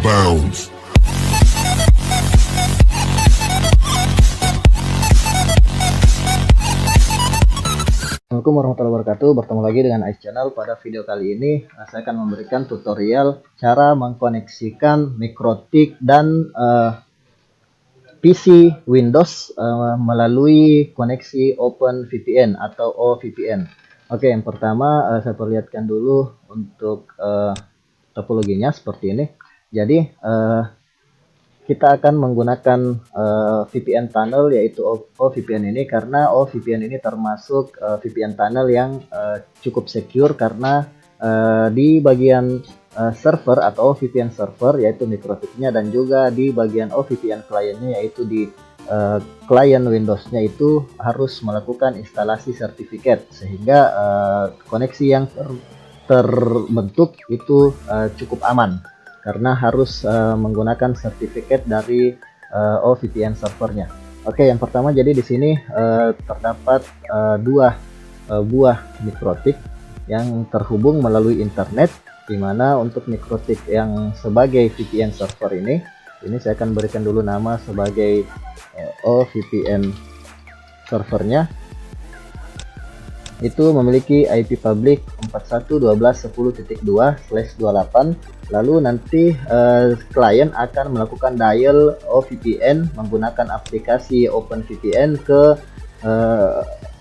bounds. Assalamualaikum warahmatullahi wabarakatuh. Bertemu lagi dengan Ais Channel. Pada video kali ini saya akan memberikan tutorial cara mengkoneksikan MikroTik dan PC Windows melalui koneksi OpenVPN atau OVPN. Oke, yang pertama saya perlihatkan dulu untuk topologinya seperti ini. Jadi kita akan menggunakan VPN tunnel yaitu OVPN ini karena OVPN ini termasuk VPN tunnel yang cukup secure karena di bagian server atau VPN server yaitu MikroTik-nya dan juga di bagian OVPN kliennya yaitu di klien Windows-nya itu harus melakukan instalasi sertifikat sehingga koneksi yang terbentuk itu cukup aman karena harus menggunakan sertifikat dari OVPN servernya. Oke, yang pertama jadi di sini terdapat dua buah MikroTik yang terhubung melalui internet, di mana untuk MikroTik yang sebagai VPN server ini saya akan berikan dulu nama sebagai OVPN servernya. Itu memiliki IP public 41.12.10.2/28. Lalu nanti klien akan melakukan dial OVPN menggunakan aplikasi OpenVPN ke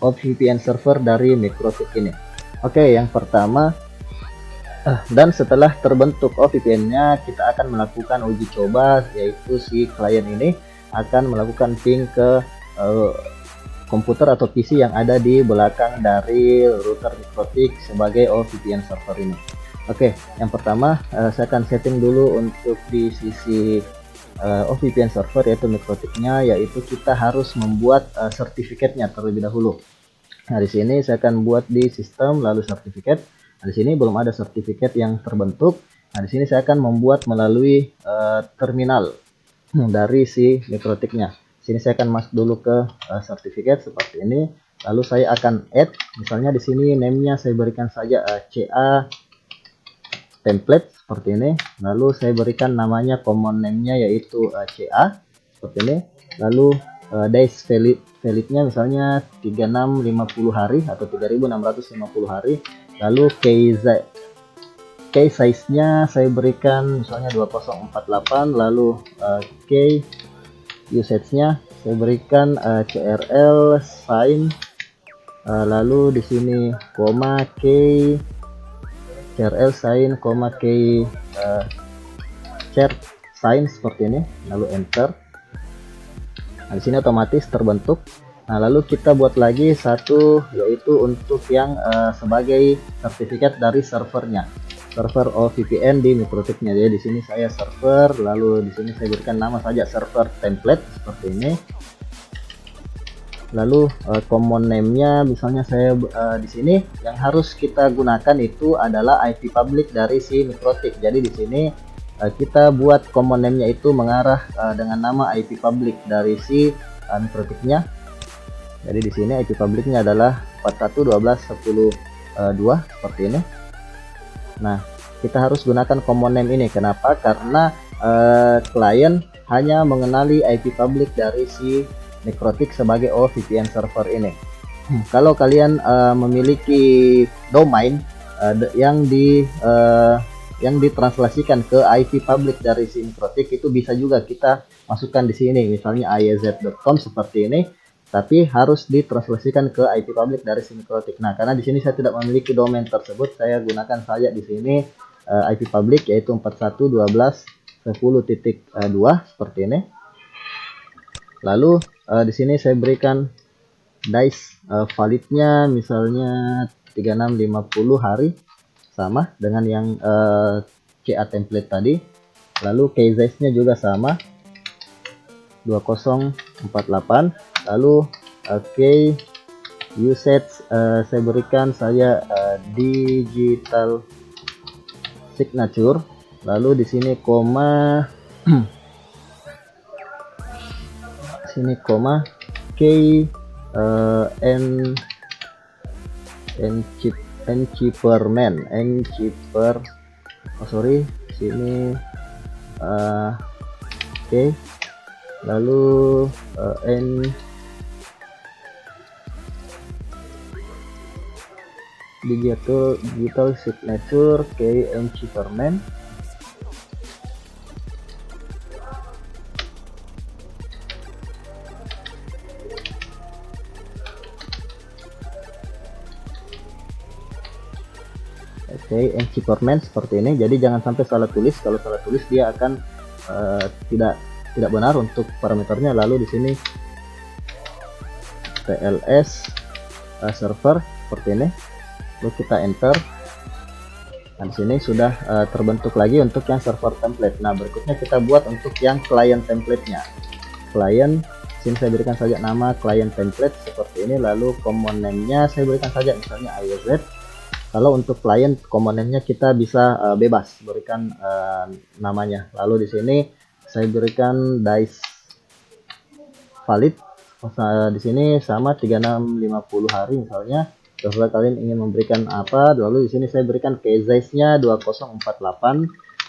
OVPN server dari MikroTik ini. Oke, yang pertama dan setelah terbentuk OVPN-nya kita akan melakukan uji coba, yaitu si klien ini akan melakukan ping ke komputer atau PC yang ada di belakang dari router MikroTik sebagai OVPN server ini. Oke, yang pertama saya akan setting dulu untuk di sisi OVPN server yaitu MikroTik-nya, yaitu kita harus membuat sertifikatnya terlebih dahulu. Nah, di sini saya akan buat di sistem lalu sertifikat. Nah, di sini belum ada sertifikat yang terbentuk. Nah, di sini saya akan membuat melalui terminal dari si MikroTik-nya. Sini saya akan masuk dulu ke sertifikat seperti ini. Lalu saya akan add, misalnya di sini name-nya saya berikan saja CA template seperti ini. Lalu saya berikan namanya common name-nya yaitu CA seperti ini. Lalu days valid-nya misalnya 3650 hari atau 3650 hari. Lalu key size-nya saya berikan misalnya 2048. Lalu key usage-nya saya berikan CRL sign, lalu di sini koma key CRL sign koma key chart sign seperti ini, lalu enter. Nah, di sini otomatis terbentuk. Nah, lalu kita buat lagi satu yaitu untuk yang sebagai sertifikat dari servernya, server OVPN di MikroTik-nya. Jadi di sini saya server, lalu di sini saya berikan nama saja server template seperti ini. Lalu common name-nya misalnya saya di sini yang harus kita gunakan itu adalah IP public dari si MikroTik. Jadi di sini kita buat common name-nya itu mengarah dengan nama IP public dari si MikroTik-nya. Jadi di sini IP public-nya adalah 41.12.10.2 seperti ini. Nah, kita harus gunakan common name ini. Kenapa? Karena klien hanya mengenali IP public dari si MikroTik sebagai OVPN server ini. Kalau kalian memiliki domain yang ditranslasikan ke IP public dari si MikroTik, itu bisa juga kita masukkan di sini. Misalnya ayz.com seperti ini. Tapi harus ditranslasikan ke IP public dari si MikroTik. Nah, karena di sini saya tidak memiliki domain tersebut, saya gunakan saja di sini IP public yaitu 41.12.10.2 seperti ini. Lalu di sini saya berikan dice validnya misalnya 3650 hari, sama dengan yang CA template tadi. Lalu key size-nya juga sama 2048. Lalu key usage saya berikan digital signature. Lalu di sini koma sini koma key sini Oke, lalu N digital signature key encipherment. Oke, encipherment seperti ini. Jadi jangan sampai salah tulis. Kalau salah tulis dia akan tidak benar untuk parameternya. Lalu di sini TLS server seperti ini. Lalu kita enter. Nah, di sini sudah terbentuk lagi untuk yang server template. Nah, berikutnya kita buat untuk yang client template-nya. Client, sini saya berikan saja nama client template seperti ini. Lalu komponennya saya berikan saja misalnya IOZ. Kalau untuk client komponennya kita bisa bebas berikan namanya. Lalu di sini saya berikan dice valid. Di sini sama 3650 hari misalnya. Setelah kalian ingin memberikan apa, lalu di sini saya berikan key size-nya 2048.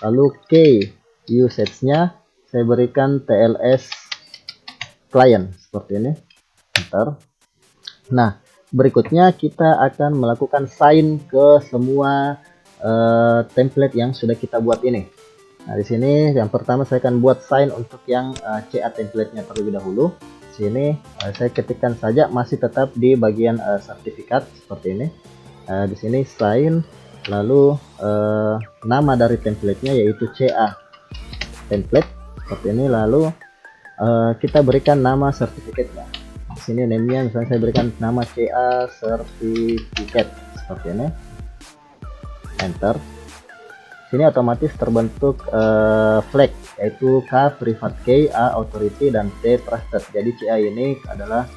Lalu key usage-nya saya berikan TLS client seperti ini. Enter. Nah, berikutnya kita akan melakukan sign ke semua template yang sudah kita buat ini. Nah, di sini yang pertama saya akan buat sign untuk yang CA template-nya terlebih dahulu. Di sini saya ketikkan saja masih tetap di bagian sertifikat seperti ini. Di sini sign, lalu nama dari template-nya yaitu CA template seperti ini. Lalu kita berikan nama sertifikatnya. Di sini name-nya misalnya saya berikan nama CA certificate seperti ini. Enter. Sini otomatis terbentuk flag yaitu K private key, A authority, dan T trusted. Jadi CA ini adalah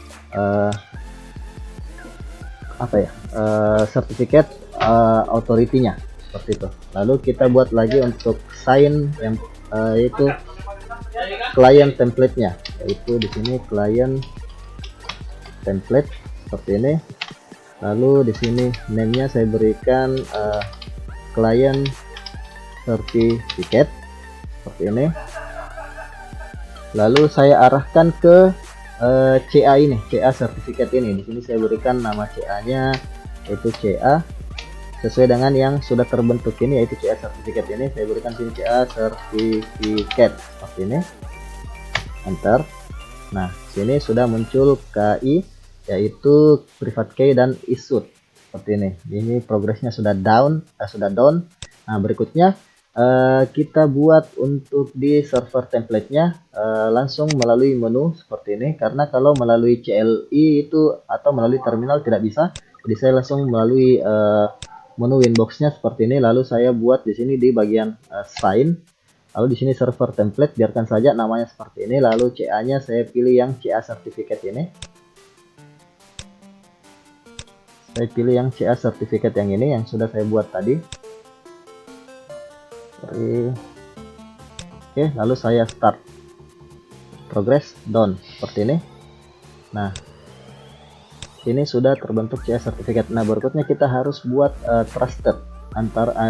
sertifikat authority-nya seperti itu. Lalu kita buat lagi untuk sign yang yaitu client template-nya, yaitu di sini client template seperti ini. Lalu di sini name-nya saya berikan client certificate seperti ini. Lalu saya arahkan ke CA ini, CA certificate ini. Di sini saya berikan nama CA-nya yaitu CA sesuai dengan yang sudah terbentuk ini, yaitu CA certificate ini. Saya berikan sini CA certificate seperti ini. Enter. Nah, sini sudah muncul KI yaitu private key dan issued seperti ini. Ini progresnya sudah down. Nah, berikutnya kita buat untuk di server template-nya langsung melalui menu seperti ini, karena kalau melalui CLI itu atau melalui terminal tidak bisa. Jadi saya langsung melalui menu winbox-nya seperti ini. Lalu saya buat di sini di bagian sign. Lalu di sini server template biarkan saja namanya seperti ini. Lalu CA-nya saya pilih yang CA certificate ini. Saya pilih yang CA certificate yang ini yang sudah saya buat tadi. Oke, lalu saya start progress done seperti ini. Nah, ini sudah terbentuk CA certificate. Nah, berikutnya kita harus buat trusted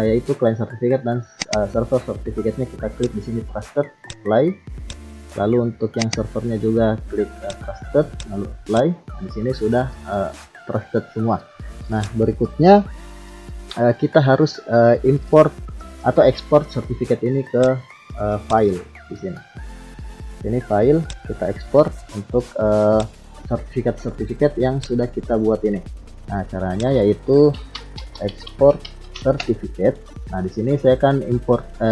yaitu client certificate dan server certificate-nya. Kita klik di sini trusted, apply. Lalu untuk yang servernya juga klik trusted, lalu apply. Nah, di sini sudah trusted semua. Nah, berikutnya kita harus import atau export sertifikat ini ke file di sini. Ini file kita ekspor untuk sertifikat yang sudah kita buat ini. Nah, caranya yaitu export certificate. Nah, di sini saya akan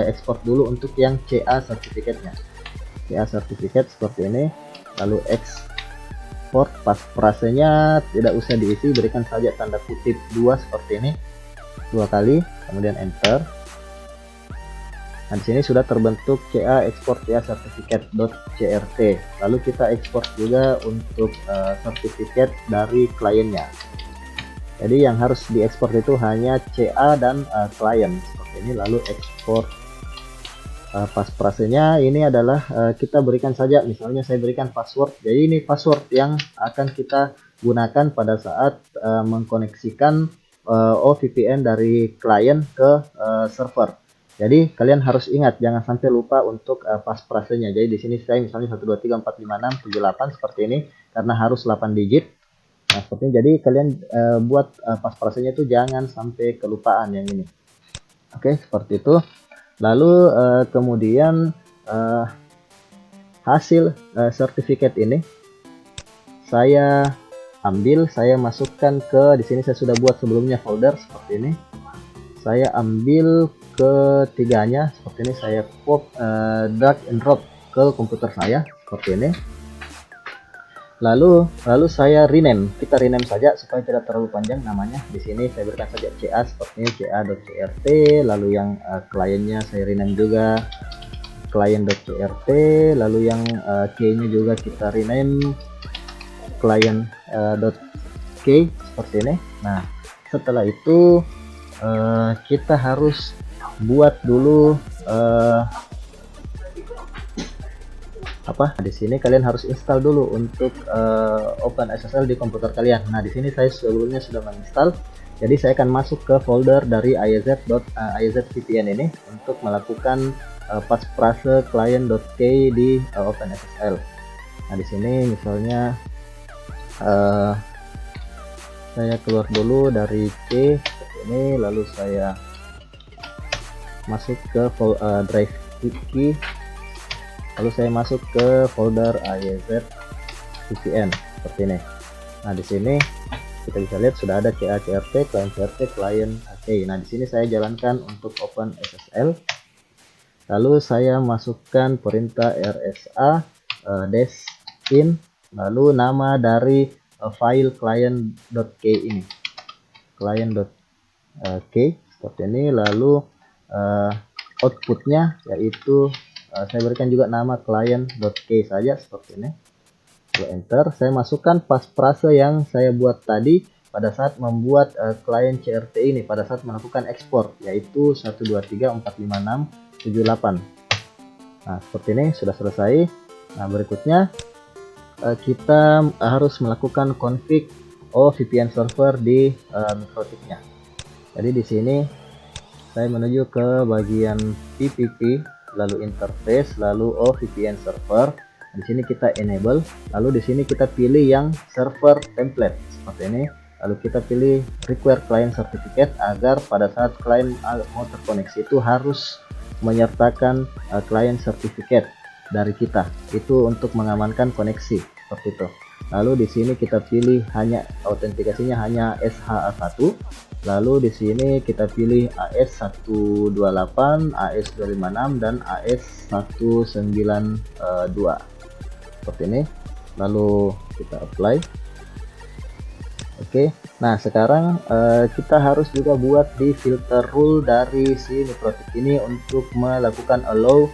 ekspor dulu untuk yang CA sertifikatnya. CA sertifikat seperti ini. Lalu export passphrase-nya tidak usah diisi, berikan saja tanda kutip 2 seperti ini 2 kali, kemudian enter. Nah, di sini sudah terbentuk CA export CA certificate.crt. Lalu kita ekspor juga untuk sertifikat dari kliennya. Jadi yang harus diekspor itu hanya CA dan klien seperti ini. Lalu ekspor passphrase-nya ini adalah kita berikan saja, misalnya saya berikan password. Jadi ini password yang akan kita gunakan pada saat mengkoneksikan OVPN dari klien ke server. Jadi kalian harus ingat, jangan sampai lupa untuk passphrasenya. Jadi di sini saya misalnya 1 2 3 4 5 6 7 8 seperti ini karena harus 8 digit. Nah, seperti ini. Jadi kalian buat passphrasenya itu jangan sampai kelupaan yang ini. Oke, seperti itu. Lalu kemudian hasil sertifikat ini saya ambil, saya masukkan ke, di sini saya sudah buat sebelumnya folder seperti ini. Saya ambil ketiganya seperti ini, saya drag and drop ke komputer saya seperti ini. Lalu saya rename, kita rename saja supaya tidak terlalu panjang namanya. Di sini saya berikan saja CA seperti ini, ca.crt. Lalu yang kliennya saya rename juga client.crt. Lalu yang key-nya juga kita rename client.k seperti ini. Nah, setelah itu kita harus buat dulu di sini kalian harus install dulu untuk OpenSSL di komputer kalian. Nah, di sini saya sebelumnya sudah menginstal. Jadi saya akan masuk ke folder dari IZVPN ini untuk melakukan passphrase client.k di OpenSSL. Nah, di sini misalnya saya keluar dulu dari C seperti ini, lalu saya masuk ke drive key, lalu saya masuk ke folder IZVPN seperti ini. Nah, di sini kita bisa lihat sudah ada CA-CRT, client-CRT, client OK. Nah, di sini saya jalankan untuk OpenSSL. Lalu saya masukkan perintah RSA -in, lalu nama dari file client.k ini, client.k seperti ini. Lalu outputnya yaitu saya berikan juga nama client.k saja seperti ini. Lalu enter, saya masukkan passphrase yang saya buat tadi pada saat membuat client CRT ini, pada saat melakukan ekspor, yaitu 1 2 3 4 5 6 7 8. Nah, seperti ini sudah selesai. Nah, berikutnya kita harus melakukan config VPN server di MikroTik-nya. Jadi di sini saya menuju ke bagian PPP, lalu interface, lalu VPN server. Di sini kita enable, lalu di sini kita pilih yang server template seperti ini. Lalu kita pilih require client certificate agar pada saat klien mau terkoneksi itu harus menyertakan client certificate dari kita, itu untuk mengamankan koneksi seperti itu. Lalu di sini kita pilih hanya autentikasinya hanya SHA-1. Lalu di sini kita pilih AS128, AS256 dan AS192 seperti ini. Lalu kita apply. Oke. Nah, sekarang kita harus juga buat di filter rule dari si MikroTik ini untuk melakukan allow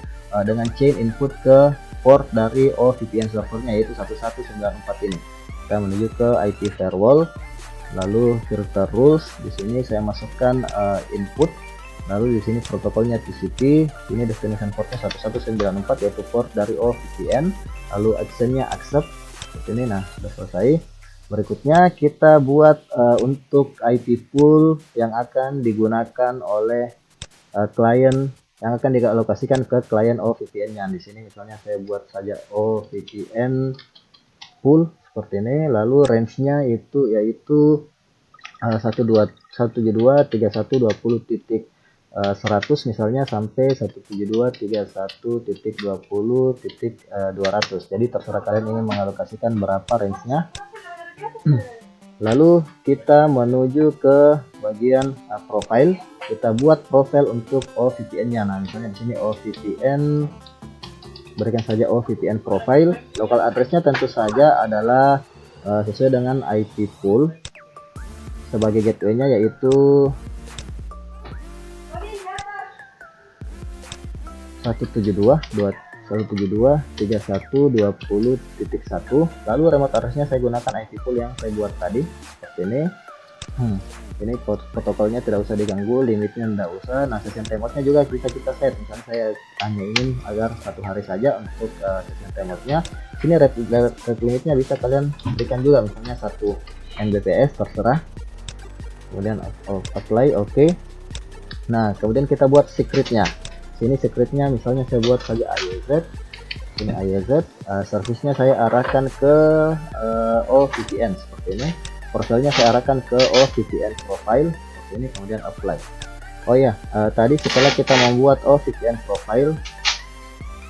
dengan chain input ke port dari VPN servernya, yaitu 1194 ini. Kita menuju ke IP firewall, lalu filter rules. Di sini saya masukkan input, lalu di sini protokolnya TCP. Ini destination portnya 1194 yaitu port dari VPN. Lalu actionnya accept seperti ini. Nah, sudah selesai. Berikutnya kita buat untuk IP pool yang akan digunakan oleh klien, yang akan dialokasikan ke klien VPN-nya. Di sini misalnya saya buat saja VPN pool seperti ini. Lalu range-nya itu yaitu 172.31.20.100 misalnya sampai 172.31.20.200. Jadi terserah kalian ingin mengalokasikan berapa range-nya. Lalu kita menuju ke bagian profile. Kita buat profile untuk VPN-nya. Nah, misalnya di sini VPN, berikan saja VPN profile. Local address-nya tentu saja adalah sesuai dengan IP pool. Sebagai gateway-nya yaitu 172.31.20.1. Lalu remote address-nya saya gunakan IP pool yang saya buat tadi seperti ini. Ini protokolnya tidak usah diganggu, limitnya tidak usah. Nah, session timeout-nya juga bisa kita set. Misalnya saya hanya ingin agar 1 hari saja untuk session timeout-nya. Sini rate limitnya bisa kalian berikan juga, misalnya 1 Mbps terserah. Kemudian apply, oke. Nah, kemudian kita buat secretnya. Sini secretnya misalnya saya buat saja AYZ. Ini AYZ, service-nya saya arahkan ke OVPN seperti ini. Profilnya saya arahkan ke OVPN profile seperti ini, kemudian apply. Oh ya, tadi setelah kita membuat OVPN profile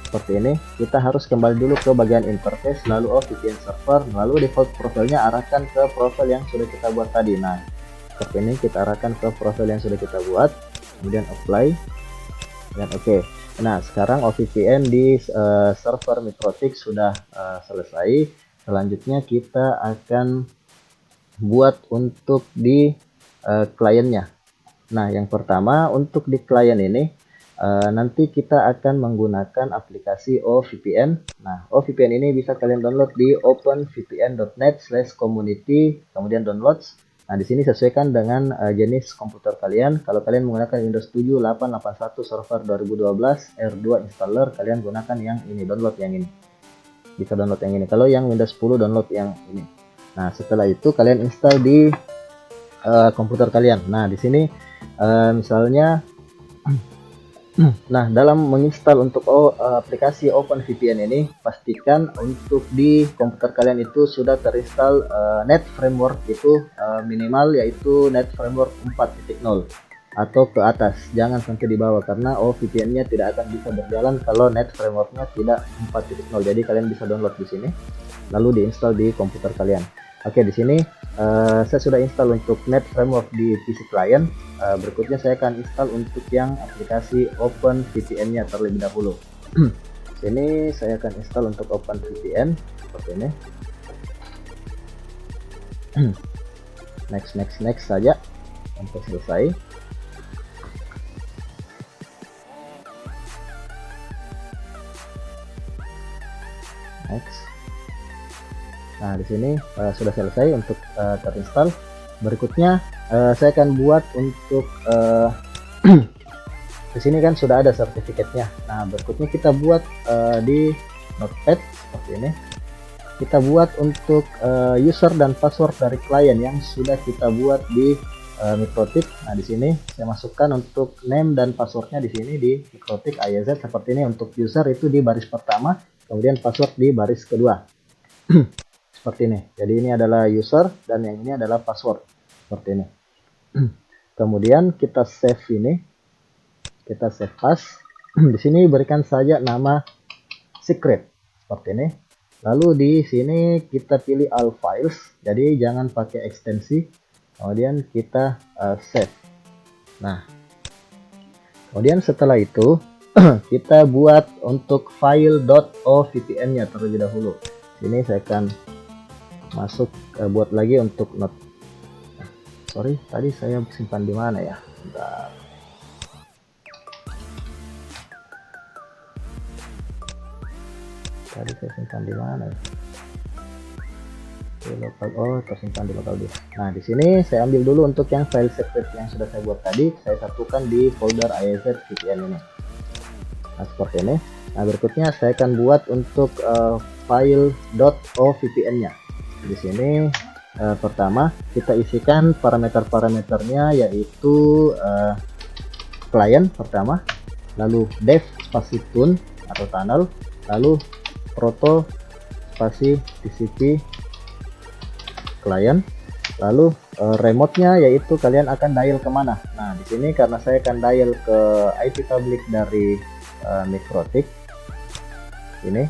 seperti ini, kita harus kembali dulu ke bagian interface, lalu OVPN server, lalu default profilnya arahkan ke profil yang sudah kita buat tadi. Nah, seperti ini kita arahkan ke profil yang sudah kita buat, kemudian apply dan oke. Nah, sekarang OVPN di server Mikrotik sudah selesai. Selanjutnya kita akan buat untuk di kliennya. Nah, yang pertama untuk di klien ini nanti kita akan menggunakan aplikasi OVPN. Nah, OVPN ini bisa kalian download di openvpn.net/community, kemudian downloads. Nah, di sini sesuaikan dengan jenis komputer kalian. Kalau kalian menggunakan Windows 7 881 server 2012 R2 installer, kalian gunakan yang ini, download yang ini. Bisa download yang ini. Kalau yang Windows 10 download yang ini. Nah, setelah itu kalian install di komputer kalian. Nah, di sini misalnya nah, dalam menginstal untuk aplikasi OpenVPN ini, pastikan untuk di komputer kalian itu sudah terinstall Net Framework itu minimal yaitu Net Framework 4.0 atau ke atas, jangan sampai di bawah karena OVPN-nya tidak akan bisa berjalan kalau Net Framework-nya tidak 4.0. Jadi kalian bisa download di sini, lalu diinstal di komputer kalian. Oke, di sini saya sudah install untuk Net Framework di PC client. Berikutnya saya akan install untuk yang aplikasi OpenVPN-nya terlebih dahulu. Sini saya akan install untuk OpenVPN seperti ini. next saja sampai selesai. Next. Nah, di sini sudah selesai untuk terinstall. Berikutnya saya akan buat untuk di sini kan sudah ada sertifikatnya. Nah, berikutnya kita buat di Notepad seperti ini. Kita buat untuk user dan password dari klien yang sudah kita buat di Mikrotik. Nah, di sini saya masukkan untuk name dan passwordnya di sini di Mikrotik AYZ seperti ini. Untuk user itu di baris pertama, kemudian password di baris kedua. Seperti ini. Jadi ini adalah user dan yang ini adalah password seperti ini. Kemudian kita save ini, kita save as. Di sini berikan saja nama secret seperti ini. Lalu di sini kita pilih all files, jadi jangan pakai ekstensi. Kemudian kita save. Nah, kemudian setelah itu kita buat untuk file .ovpn-nya terlebih dahulu. Sini saya akan masuk buat lagi untuk not. Sorry, tadi saya simpan di mana ya? Bentar. Tadi saya simpan di mana ya? Di lokal, oh tersimpan di lokal disk. Nah, di sini saya ambil dulu untuk yang file secret yang sudah saya buat tadi, saya satukan di folder AYZ VPN ini. Nah, seperti ini. Nah, berikutnya saya akan buat untuk file .ovpn-nya. Di sini pertama kita isikan parameter-parameternya yaitu client pertama, lalu dev spasi tune atau tunnel, lalu proto spasi TCP client, lalu remote-nya yaitu kalian akan dial kemana. Nah, di sini karena saya akan dial ke IP public dari Mikrotik ini,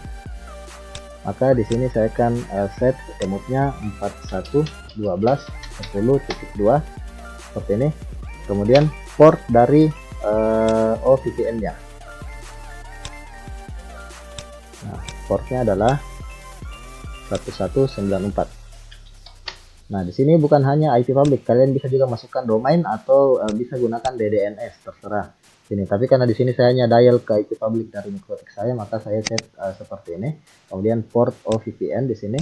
maka di sini saya akan set remote-nya 41.12.10.2 seperti ini. Kemudian port dari OVPN-nya. Nah, portnya adalah 1194. Nah, di sini bukan hanya IP public, kalian bisa juga masukkan domain atau bisa gunakan DDNS, terserah. Sini, tapi karena di sini saya hanya dial ke IP public dari Mikrotik saya, maka saya set seperti ini. Kemudian port OVPN di sini.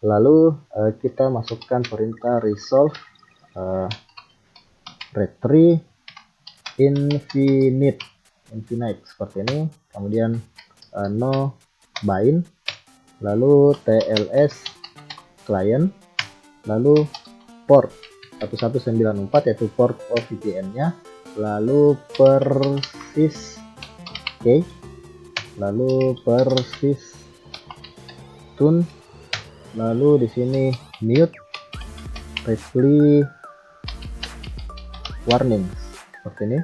Lalu kita masukkan perintah resolve retrieve infinite seperti ini. Kemudian no bind, lalu TLS client, lalu port 1194 yaitu port OVPN-nya, lalu persis oke, lalu persis tune, lalu di sini mute replay warnings seperti ini.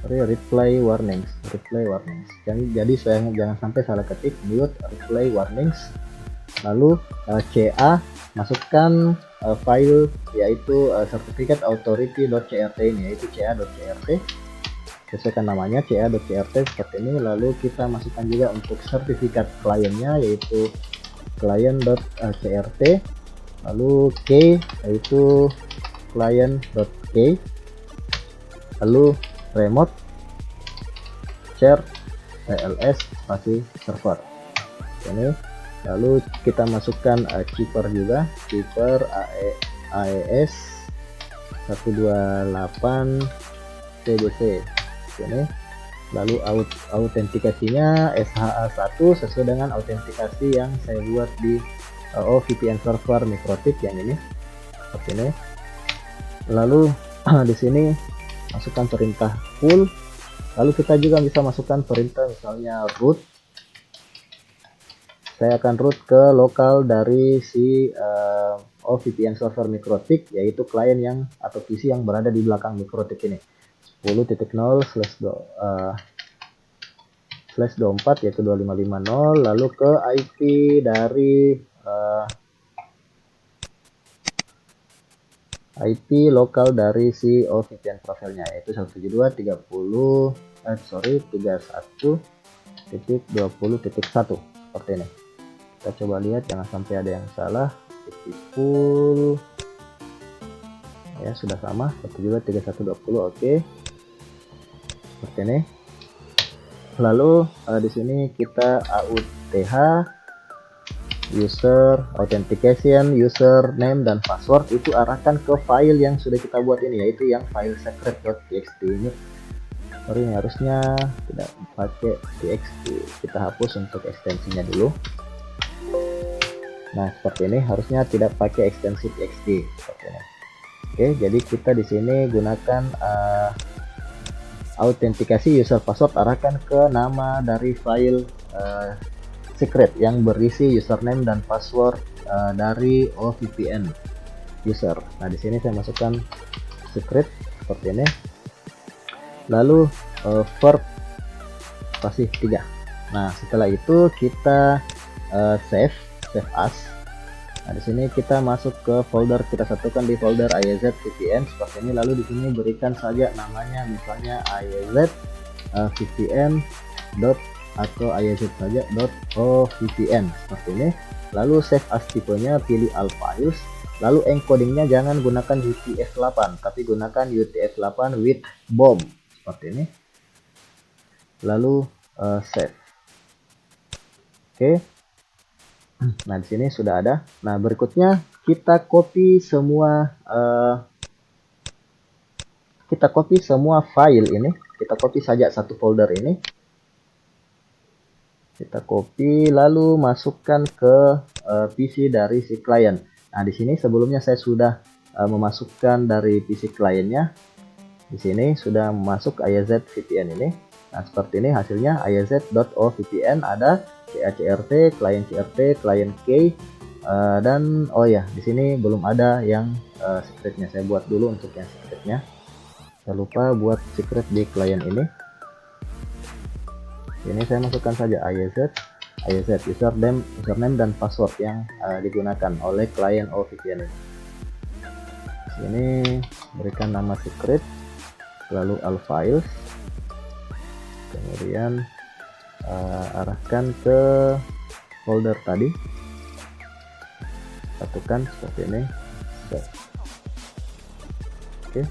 Replay warnings. Jadi jangan sampai salah ketik, mute replay warnings. Lalu CA masukkan file yaitu certificate authority.crt ini, yaitu ca.crt, sesuaikan namanya ca.crt seperti ini. Lalu kita masukkan juga untuk sertifikat kliennya yaitu client.crt, lalu key yaitu client.key, lalu remote share TLS spasi server ini. Lalu kita masukkan keeper juga, keeper AES 128 TBC ini. Lalu autentikasinya SHA-1 sesuai dengan autentikasi yang saya buat di OVPN server Mikrotik yang ini seperti ini. Lalu di sini masukkan perintah full. Lalu kita juga bisa masukkan perintah misalnya root. Saya akan root ke lokal dari si OVPN server Mikrotik, yaitu klien yang atau PC yang berada di belakang Mikrotik ini, 10.0/24 yaitu 2550. Lalu ke IP dari IP lokal dari si OVPN profilnya yaitu 172.31.20.1 seperti ini. Kita coba lihat, jangan sampai ada yang salah. Full ya, sudah sama 172.31.20. oke, seperti ini. Lalu di sini kita AUTH user authentication, username dan password itu arahkan ke file yang sudah kita buat ini, yaitu yang file secret.txt ini. Sorry, ini harusnya tidak pakai txt, kita hapus untuk ekstensinya dulu. Nah, seperti ini, harusnya tidak pakai ekstensi txt seperti ini. Oke, jadi kita di sini gunakan autentikasi user password, arahkan ke nama dari file secret yang berisi username dan password dari OVPN user. Nah, di sini saya masukkan secret seperti ini. Lalu verb pasif 3. Nah, setelah itu kita save as. Nah, di sini kita masuk ke folder, kita satukan di folder IAZ VPN seperti ini. Lalu di sini berikan saja namanya, misalnya IAZ VPN atau IAZ saja .ovpn seperti ini. Lalu save as tipenya, pilih all files. Lalu encodingnya jangan gunakan UTF-8 tapi gunakan UTF-8 with bomb seperti ini. Lalu save. Oke. Nah, di sini sudah ada. Nah, berikutnya kita copy semua file ini. Kita copy saja satu folder ini. Kita copy lalu masukkan ke PC dari si klien. Nah, di sini sebelumnya saya sudah memasukkan dari PC kliennya. Di sini sudah masuk IAZ VPN ini. Nah, seperti ini hasilnya, IAZ.ovpn ada CA-CRT, klien CRT, klien key, dan oh ya, di sini belum ada yang secretnya. Saya buat dulu untuk yang secretnya. Saya lupa buat secret di klien ini. Ini saya masukkan saja IAZ username dan password yang digunakan oleh klien OVPN ini. Sini berikan nama secret, lalu all files, kemudian arahkan ke folder tadi, satukan seperti ini. Oke.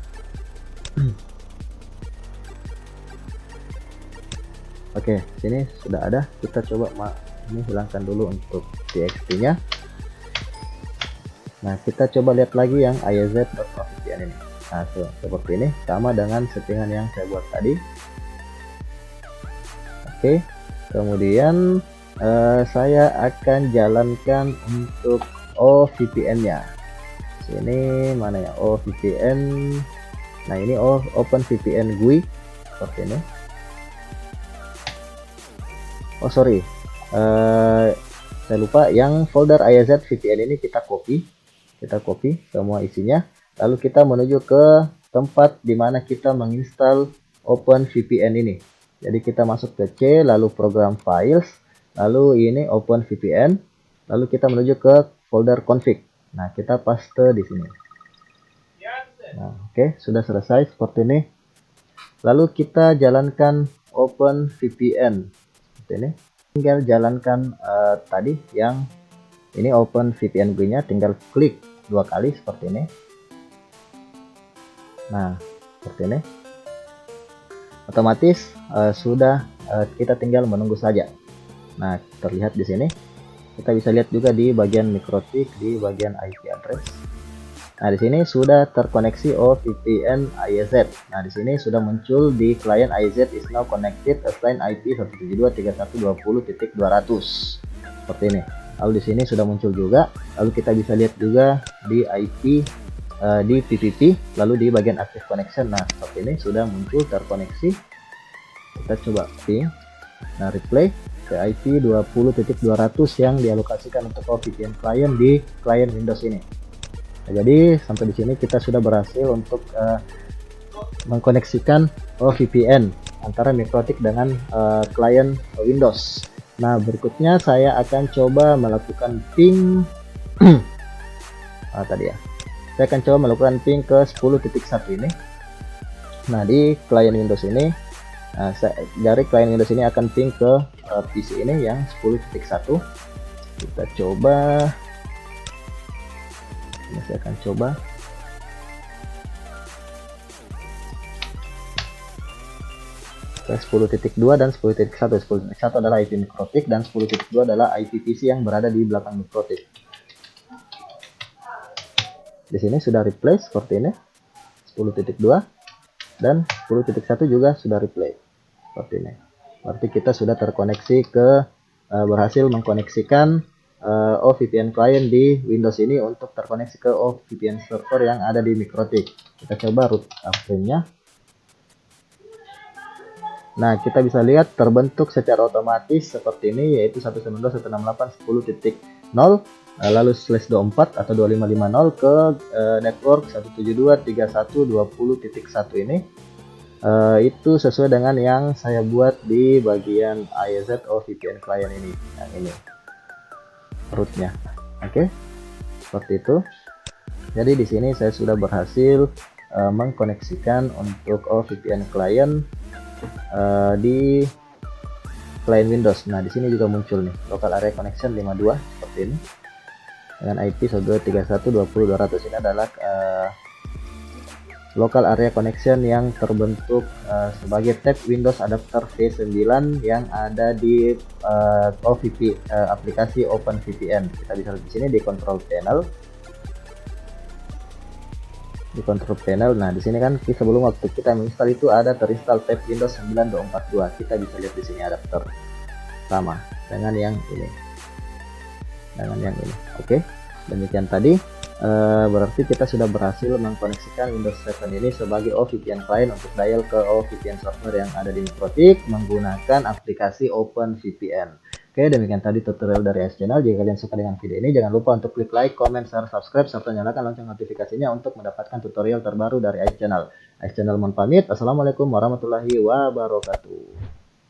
Oke, sini sudah ada. Kita coba ini hilangkan dulu untuk txt-nya. Nah, kita coba lihat lagi yang IAZ.ovpn ini. Nah, seperti ini, sama dengan settingan yang saya buat tadi. Oke, kemudian saya akan jalankan untuk OVPN-nya. Ini mana ya, VPN. Nah ini Open VPN GUI seperti ini. Oh sorry, saya lupa, yang folder IAZ VPN ini kita copy semua isinya, lalu kita menuju ke tempat dimana kita menginstal Open VPN ini. Jadi kita masuk ke C, lalu program files, lalu ini Open VPN, lalu kita menuju ke folder config. Nah kita paste di sini. Nah oke, sudah selesai seperti ini. Lalu kita jalankan Open VPN seperti ini. Tinggal jalankan tadi yang ini Open VPN GUI-nya, tinggal klik 2 kali seperti ini. Nah seperti ini, otomatis sudah, kita tinggal menunggu saja. Nah terlihat di sini, kita bisa lihat juga di bagian mikrotik, di bagian IP address. Nah di sini sudah terkoneksi VPN IAZ. Nah di sini sudah muncul di client IAZ is now connected assign IP 172.168.20.200 seperti ini. Lalu di sini sudah muncul juga. Lalu kita bisa lihat juga di IP di PPP, lalu di bagian active connection. Nah seperti ini sudah muncul terkoneksi. Kita coba ping, nah replay ke IP 20.200 yang dialokasikan untuk VPN client di client Windows ini. Nah, jadi sampai di sini kita sudah berhasil untuk mengkoneksikan VPN antara mikrotik dengan klien Windows. Nah berikutnya saya akan coba melakukan ping tadi ya, saya akan coba melakukan ping ke 10.1 ini. Nah di klien Windows ini, dari klien Windows ini akan ping ke PC ini yang 10.1. Kita coba. Ini saya akan coba. Ke 10.2 dan 10.1. 10.1 adalah IP mikrotik dan 10.2 adalah IP PC yang berada di belakang mikrotik. Di sini sudah replay seperti ini. 10.2 dan 10.1 juga sudah replay seperti ini. Berarti kita sudah terkoneksi ke berhasil mengkoneksikan VPN client di Windows ini untuk terkoneksi ke VPN server yang ada di mikrotik. Kita coba root upstream-nya. Nah kita bisa lihat terbentuk secara otomatis seperti ini, yaitu 192.168.10.0 lalu /24 atau 2550 ke network 172.31.20.1 ini. Itu sesuai dengan yang saya buat di bagian IAZ VPN client ini, yang ini rootnya. Oke, seperti itu. Jadi di sini saya sudah berhasil mengkoneksikan untuk VPN client di client Windows. Nah di sini juga muncul nih local area connection 52 seperti ini dengan IP 192.31.20.200. Ini adalah local area connection yang terbentuk sebagai tab Windows adapter V9 yang ada di aplikasi Open VPN. Kita bisa lihat di sini di control panel. Nah di sini kan sebelum waktu kita menginstal itu ada terinstall tab Windows 9.242. Kita bisa lihat di sini adapter sama dengan yang ini. Oke, demikian tadi. Berarti kita sudah berhasil mengkoneksikan Windows 7 ini sebagai VPN client untuk dial ke VPN server yang ada di mikrotik menggunakan aplikasi Open VPN. Oke, demikian tadi tutorial dari AS Channel. Jika kalian suka dengan video ini, jangan lupa untuk klik like, comment, share, subscribe, serta nyalakan lonceng notifikasinya untuk mendapatkan tutorial terbaru dari AS Channel. AS Channel mohon pamit. Assalamualaikum warahmatullahi wabarakatuh.